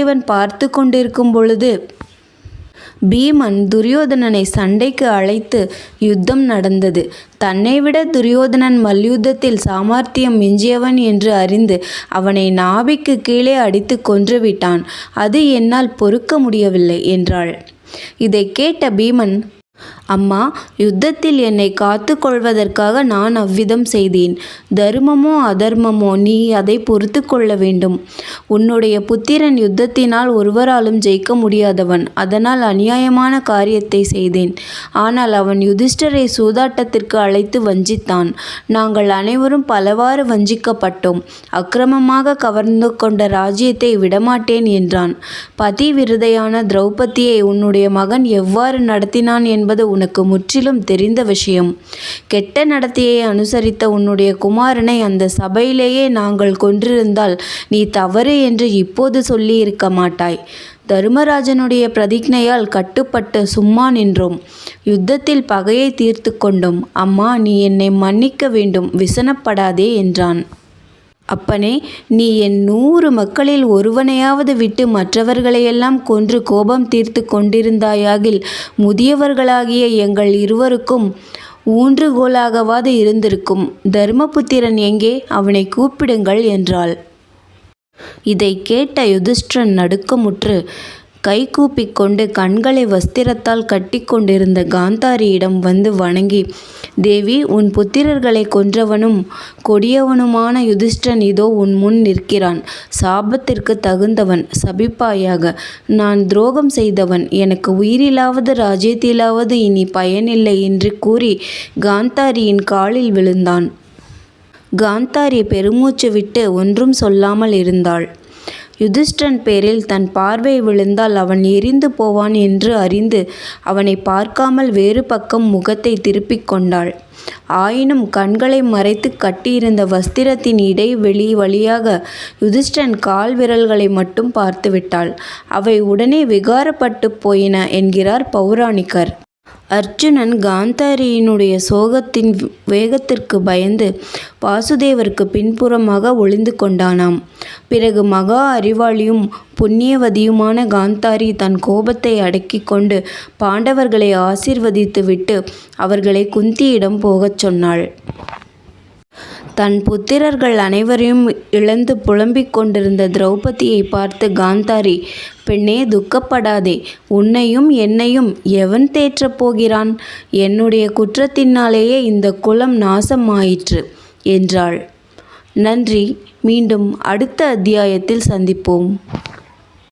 வாசுதேவன் பார்த்து கொண்டிருக்கும் பொழுது பீமன் துரியோதனனை சண்டைக்கு அழைத்து யுத்தம் நடந்தது. தன்னைவிட துரியோதனன் மல்யுத்தத்தில் சாமர்த்தியம் மிஞ்சியவன் என்று அறிந்து அவனை நாபிக்கு கீழே அடித்து கொன்றுவிட்டான். அது என்னால் பொறுக்க முடியவில்லை என்றாள். இதை கேட்ட பீமன், அம்மா, யுத்தத்தில் என்னை காத்து கொள்வதற்காக நான் அவ்விதம் செய்தேன். தர்மமோ அதர்மமோ நீ அதை பொறுத்து கொள்ள வேண்டும். உன்னுடைய புத்திரன் யுத்தத்தினால் ஒருவராலும் ஜெயிக்க முடியாதவன். அதனால் அநியாயமான காரியத்தை செய்தேன். ஆனால் அவன் யுதிஷ்டரை சூதாட்டத்திற்கு அழைத்து வஞ்சித்தான். நாங்கள் அனைவரும் பலவாறு வஞ்சிக்கப்பட்டோம். அக்கிரமமாக கவர்ந்து கொண்ட ராஜ்யத்தை விடமாட்டேன் என்றான். பதிவிரதையான திரௌபதியை உன்னுடைய மகன் எவ்வாறு நடத்தினான் என்பது உனக்கு முற்றிலும் தெரிந்த விஷயம். கெட்ட நடத்தையை அனுசரித்த உன்னுடைய குமாரனை அந்த சபையிலேயே நாங்கள் கொன்றிருந்தால் நீ தவறு என்று இப்போது சொல்லி இருக்க மாட்டாய். தர்மராஜனுடைய பிரதிஜையால் கட்டுப்பட்டு சும்மா நின்றோம். யுத்தத்தில் பகையை தீர்த்து கொண்டோம். அம்மா, நீ என்னை மன்னிக்க வேண்டும், விசனப்படாதே என்றான். அப்பனே, நீ என் 100 மக்களில் ஒருவனையாவது விட்டு மற்றவர்களையெல்லாம் கொன்று கோபம் தீர்த்து கொண்டிருந்தாயாகில் முதியவர்களாகிய எங்கள் இருவருக்கும் ஊன்றுகோலாகவாது இருந்திருக்கும். தர்மபுத்திரன் எங்கே? அவனை கூப்பிடுங்கள் என்றாள். இதை கேட்ட யுதிஷ்டிரன் நடுக்கமுற்று கைகூப்பிக் கொண்டு கண்களை வஸ்திரத்தால் கட்டி கொண்டிருந்த காந்தாரியிடம் வந்து வணங்கி, தேவி, உன் புத்திரர்களை கொன்றவனும் கொடியவனுமான யுதிஷ்டிரன் இதோ உன் முன் நிற்கிறான். சாபத்திற்கு தகுந்தவன், சபிப்பாயாக. நான் துரோகம் செய்தவன். எனக்கு உயிரிலாவது ராஜ்யத்திலாவது இனி பயனில்லை என்று கூறி காந்தாரியின் காலில் விழுந்தான். காந்தாரி பெருமூச்சு விட்டு ஒன்றும் சொல்லாமல் இருந்தாள். யுதிஷ்டிரன் பேரில் தன் பார்வை விழுந்தால் அவன் எரிந்து போவான் என்று அறிந்து அவனை பார்க்காமல் வேறு பக்கம் முகத்தை திருப்பிக் கொண்டாள். ஆயினும் கண்களை மறைத்து கட்டியிருந்த வஸ்திரத்தின் இடைவெளி வழியாக யுதிஷ்டிரன் கால் விரல்களை மட்டும் பார்த்துவிட்டாள். அவை உடனே விகாரப்பட்டு போயின என்கிறார் பௌராணிகர். அர்ஜுனன் காந்தாரியினுடைய சோகத்தின் வேகத்திற்கு பயந்து வாசுதேவருக்கு பின்புறமாக ஒளிந்து கொண்டானாம். பிறகு மகா அறிவாளியும் புண்ணியவதியுமான காந்தாரி தன் கோபத்தை அடக்கி கொண்டு பாண்டவர்களை ஆசீர்வதித்துவிட்டு அவர்களை குந்தியிடம் போகச் சொன்னாள். தன் புத்திரர்கள் அனைவரையும் இழந்து புலம்பிக் கொண்டிருந்த திரௌபதியை பார்த்து காந்தாரி, பெண்ணே, துக்கப்படாதே. உன்னையும் என்னையும் எவன் தேற்றப் போகிறான்? என்னுடைய குற்றத்தினாலேயே இந்த குலம் நாசமாயிற்று என்றாள். நன்றி. மீண்டும் அடுத்த அத்தியாயத்தில் சந்திப்போம்.